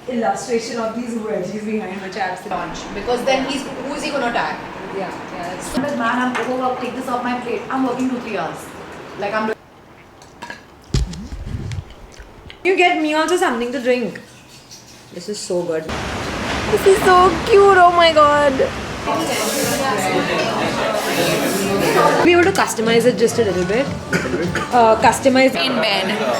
illustration of these wedgies behind which I absolutely launch because then who's he gonna tag? yeah. I'm like, man, I'm overworked. Take this off my plate. I'm working 2-3 hours. Like I'm doing. You get me also something to drink. This is so good. This is so cute. Oh my god. Be able to customize it just a little bit. Customize In bed.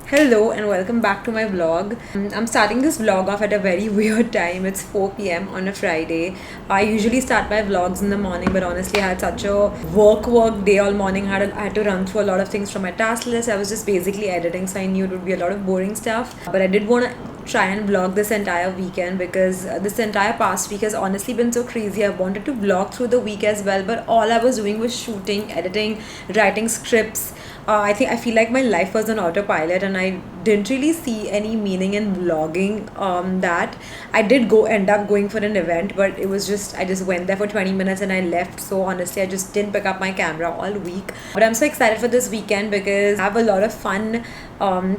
Hello and welcome back to my vlog. I'm starting this vlog off at a very weird time. It's 4 p.m. on a Friday. I usually start my vlogs in the morning, but honestly I had such a work day all morning. I had to run through a lot of things from my task list. I was just basically editing, so I knew it would be a lot of boring stuff. But I did want to try and vlog this entire weekend because this entire past week has honestly been so crazy. I wanted to vlog through the week as well, but all I was doing was shooting, editing, writing scripts. I feel like my life was on autopilot and I didn't really see any meaning in vlogging that. I did end up going for an event, but it was just, I just went there for 20 minutes and I left. So honestly, I just didn't pick up my camera all week. But I'm so excited for this weekend because I have a lot of fun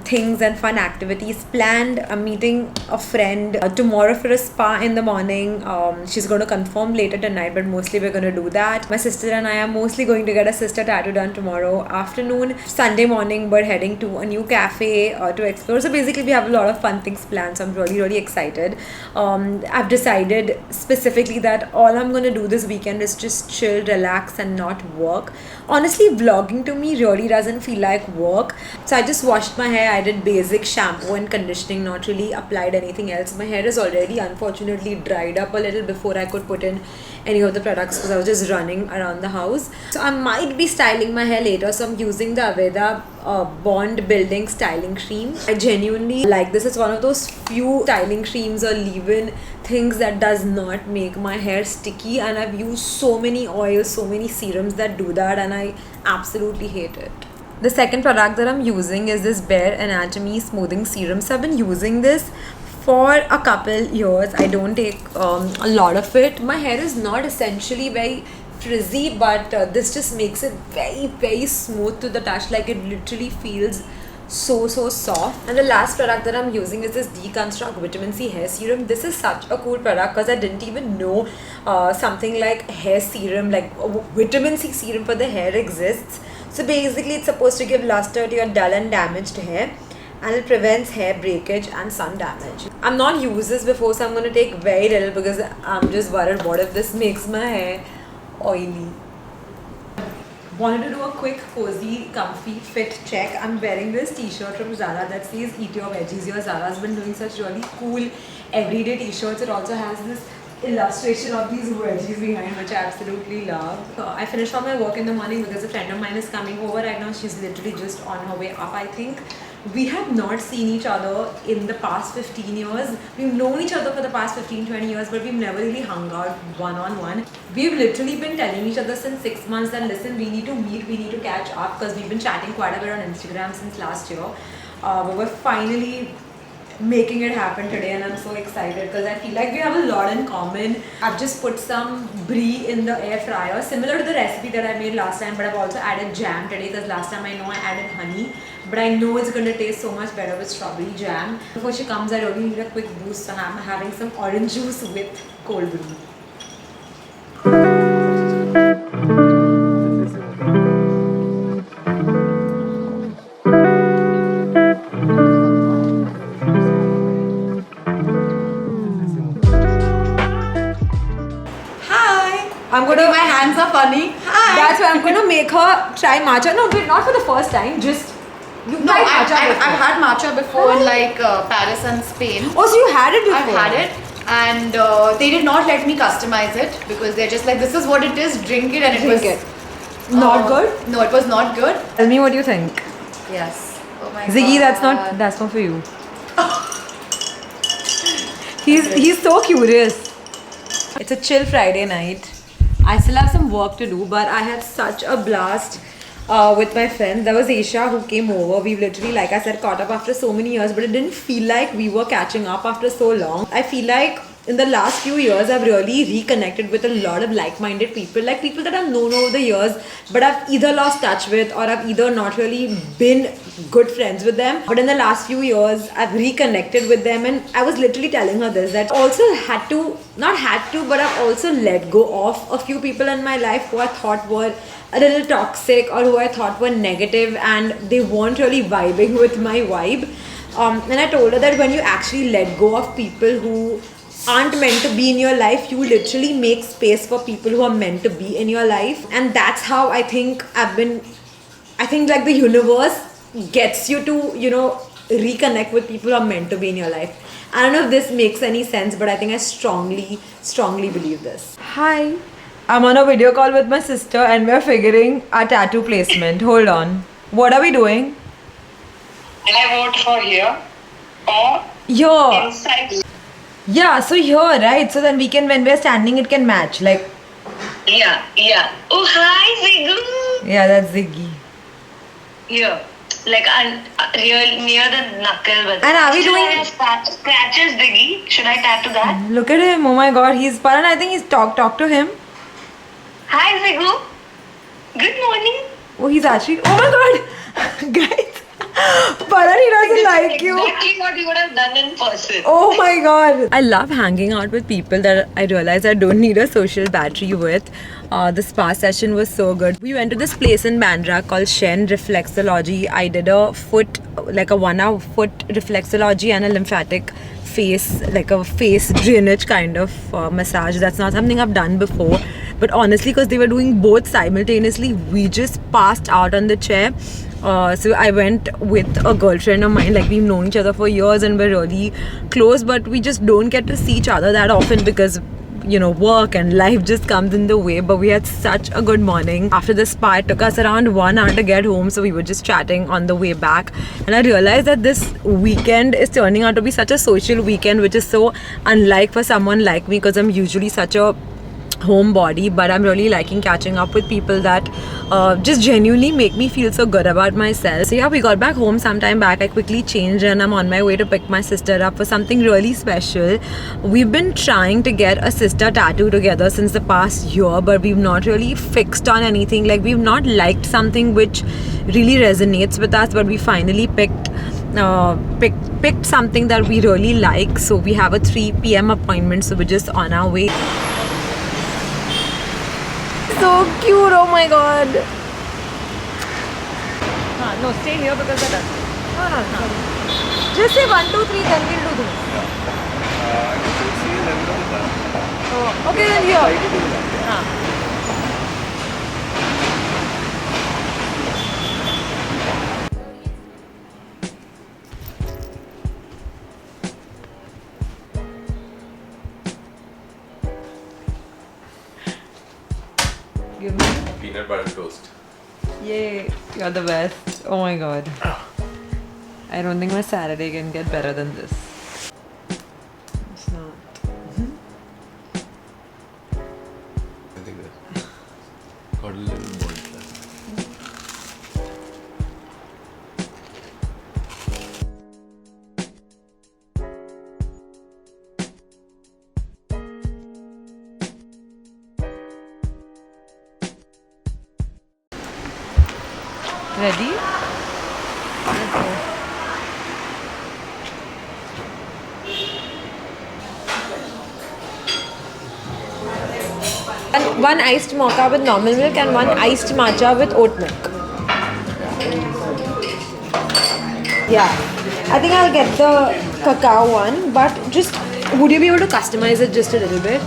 things and fun activities planned. I'm meeting a friend tomorrow for a spa in the morning. She's going to confirm later tonight, but mostly we're going to do that. My sister and I are mostly going to get a sister tattoo done tomorrow afternoon. Sunday morning we're heading to a new cafe to explore. So basically we have a lot of fun things planned, so I'm really excited. I've decided specifically that all I'm going to do this weekend is just chill, relax and not work. Honestly, vlogging to me really doesn't feel like work. So I just washed my hair. I did basic shampoo and conditioning, not really applied anything else. My hair is already unfortunately dried up a little before I could put in any of the products because I was just running around the house. So I might be styling my hair later, so I'm using the Aveda Bond Building Styling Cream. I genuinely like this. It's one of those few styling creams or leave-in things that does not make my hair sticky, and I've used so many oils, so many serums that do that, and I absolutely hate it. The second product that I'm using is this Bare Anatomy Smoothing Serum. So I've been using this for a couple years. I don't take a lot of it. My hair is not essentially very frizzy, but this just makes it very smooth to the touch. Like it literally feels so soft. And the last product that I'm using is this Deconstruct Vitamin C Hair Serum. This is such a cool product because I didn't even know something like hair serum, like vitamin C serum for the hair exists. So basically it's supposed to give luster to your dull and damaged hair, and it prevents hair breakage and sun damage. I'm not used this before, so I'm going to take very little because I'm just worried what if this makes my hair oily. Wanted to do a quick cozy comfy fit check. I'm wearing this t-shirt from Zara that says eat your veggies. Your Zara's been doing such really cool everyday t-shirts. It also has this illustration of these wedgies behind, which I absolutely love. I finished all my work in the morning because a friend of mine is coming over right now. She's literally just on her way up, I think. We have not seen each other in the past 15 years. We've known each other for the past 15-20 years, but we've never really hung out one-on-one. We've literally been telling each other since 6 months that listen, we need to meet, we need to catch up, because we've been chatting quite a bit on Instagram since last year. But we're finally making it happen today, and I'm so excited because I feel like we have a lot in common. I've just put some brie in the air fryer, similar to the recipe that I made last time, but I've also added jam today because last time I know I added honey, but I know it's going to taste so much better with strawberry jam. Before she comes, I really need a quick boost, so I'm having some orange juice with cold brew. My hands are funny. Hi. That's why I'm going to make her try matcha. No, wait, not for the first time. Just you No, tried matcha I've before. had matcha before in like Paris and Spain. Oh, so you had it before? I've had it, and they did not let me customize it because they're just like, this is what it is, drink it, and Not good? No, it was not good. Tell me what you think. Yes. Oh my Ziggy, god. that's not for you. He's so curious. It's a chill Friday night. I still have some work to do, but I had such a blast with my friends. There was Aisha who came over. We've literally, like I said, caught up after so many years, but it didn't feel like we were catching up after so long. I feel like in the last few years, I've really reconnected with a lot of like-minded people, like people that I've known over the years, but I've either lost touch with or I've either not really been good friends with them. But in the last few years, I've reconnected with them, and I was literally telling her this, that I also but I've also let go of a few people in my life who I thought were a little toxic or who I thought were negative, and they weren't really vibing with my vibe. And I told her that when you actually let go of people who aren't meant to be in your life, you literally make space for people who are meant to be in your life. And that's how I think like the universe gets you to, reconnect with people who are meant to be in your life. I don't know if this makes any sense, but I think I strongly believe this. Hi. I'm on a video call with my sister and we're figuring our tattoo placement. Hold on. What are we doing? And I vote for here or Here. inside. Yeah, so here, right? So then when we're standing, it can match. Like, Yeah. Oh, hi, Zigu. yeah, that's Ziggy. Here. Like real near the knuckle. But And are we Still doing- I have scratches, Ziggy? Should I tattoo that? Look at him. Oh my god. Paran, I think he's talk to him. Hi, Zigu. Good morning. Oh, he's actually, oh my god. Guys. Paran, he doesn't like you. Exactly what you would have done in person. Oh my god. I love hanging out with people that I realize I don't need a social battery with. The spa session was so good. We went to this place in Bandra called Shen Reflexology. I did a 1 hour foot reflexology and a lymphatic face, like a face drainage kind of massage. That's not something I've done before. But honestly, because they were doing both simultaneously, we just passed out on the chair. So I went with a girlfriend of mine, like we've known each other for years and we're really close, but we just don't get to see each other that often because work and life just comes in the way. But we had such a good morning. After the spa, it took us around 1 hour to get home, so we were just chatting on the way back, and I realized that this weekend is turning out to be such a social weekend, which is so unlike for someone like me because I'm usually such a homebody, but I'm really liking catching up with people that just genuinely make me feel so good about myself. So yeah, we got back home sometime back. I quickly changed and I'm on my way to pick my sister up for something really special. We've been trying to get a sister tattoo together since the past year, but we've not really fixed on anything. Like, we've not liked something which really resonates with us, but we finally picked something that we really like. So we have a 3 p.m. appointment, so we're just on our way. So cute, oh my god. No, stay here because that doesn't. No. Just say 1, 2, 3, then we'll do this. Oh, okay, then here. Give me. Peanut butter toast. Yay, you're the best. Oh my god. I don't think my Saturday can get better than this. It's not. I think that got a little more. Ready? And one iced mocha with normal milk and one iced matcha with oat milk. Yeah, I think I'll get the cacao one, but just would you be able to customize it just a little bit?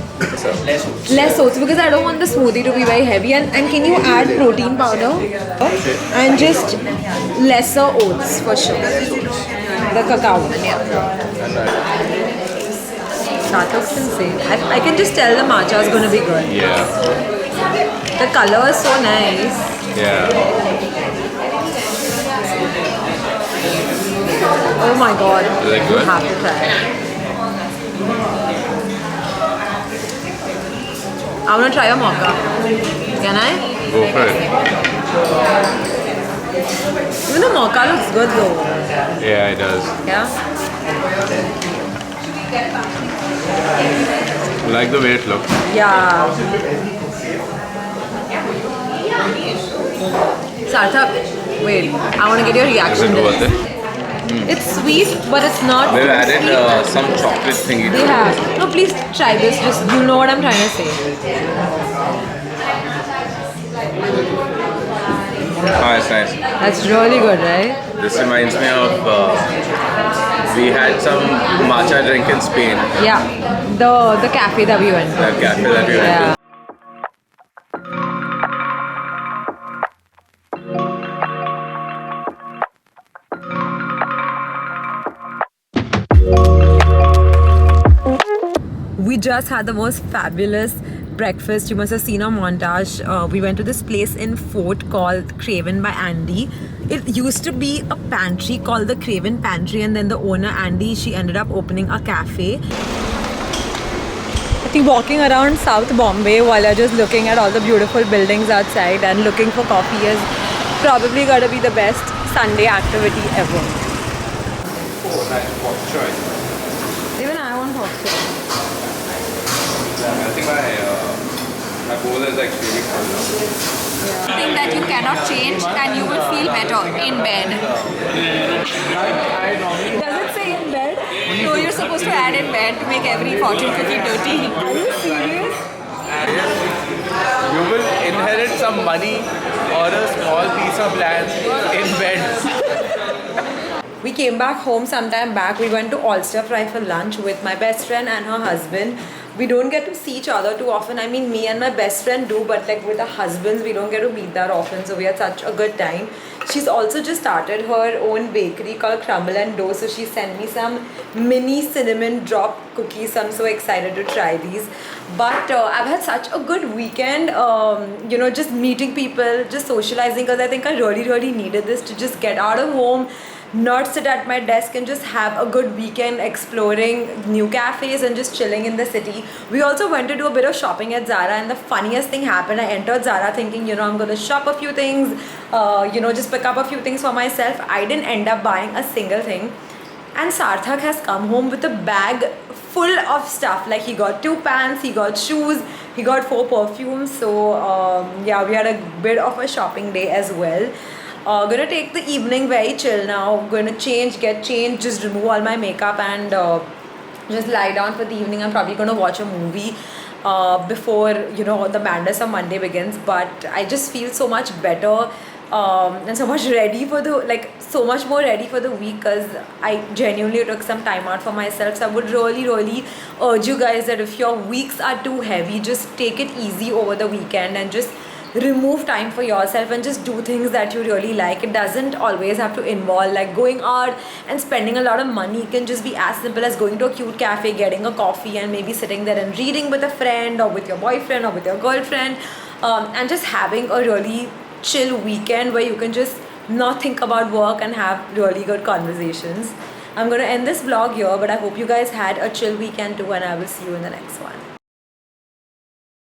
Less oats, because I don't want the smoothie to be very heavy. And can you add protein powder? And just lesser oats for sure. The cacao one, yeah. That looks insane. I can just tell the matcha is going to be good. Yeah. The color is so nice. Yeah. Oh my god. Is it good? You have to try it. I want to try a mocha. Can I? Go for it. Even the mocha looks good though. Yeah, it does. Yeah? Like the way it looks. Yeah. Sarthak, wait. I want to get your Is reaction it to worth this. it? It's sweet, but it's not. They've added sweet. some chocolate thingy. They have. No, please try this. Just you know what I'm trying to say. Oh, it's nice. That's really good, right? This reminds me of we had some matcha drink in Spain. Yeah. The cafe that we went to. That cafe that we went Yeah. We just had the most fabulous breakfast. You must have seen our montage. We went to this place in Fort called Craven by Andy. It used to be a pantry called the Craven Pantry, and then the owner Andy, she ended up opening a cafe. I think walking around South Bombay while you're just looking at all the beautiful buildings outside and looking for coffee is probably gonna be the best Sunday activity ever. Oh, nice pork choice. Even I want coffee. I think my bowl is like really cold now. Thing that you cannot change and you will feel better in bed. Does it say in bed? So you're supposed to add in bed to make every fortune cookie dirty. Are you serious? You will inherit some money or a small piece of land in bed. We came back home sometime back. We went to Oyster Fry for lunch with my best friend and her husband. We don't get to see each other too often. I mean, me and my best friend do, but like with our husbands, we don't get to meet that often. So we had such a good time. She's also just started her own bakery called Crumble and Dough. So she sent me some mini cinnamon drop cookies. So I'm so excited to try these. But I've had such a good weekend, just meeting people, just socializing, because I think I really needed this to just get out of home, not sit at my desk, and just have a good weekend exploring new cafes and just chilling in the city. We also went to do a bit of shopping at Zara, and the funniest thing happened. I entered Zara thinking, I'm going to shop a few things, just pick up a few things for myself. I didn't end up buying a single thing. And Sarthak has come home with a bag full of stuff. Like he got 2 pants, he got shoes, he got 4 perfumes. So we had a bit of a shopping day as well. Gonna take the evening very chill now. Gonna get changed, just remove all my makeup and just lie down for the evening. I'm probably gonna watch a movie before the madness of Monday begins. But I just feel so much better and so much ready for so much more ready for the week, because I genuinely took some time out for myself. So I would really urge you guys that if your weeks are too heavy, just take it easy over the weekend and just remove time for yourself and just do things that you really like. It doesn't always have to involve like going out and spending a lot of money. It can just be as simple as going to a cute cafe, getting a coffee, and maybe sitting there and reading with a friend or with your boyfriend or with your girlfriend, and just having a really chill weekend where you can just not think about work and have really good conversations. I'm going to end this vlog here, but I hope you guys had a chill weekend too, and I will see you in the next one.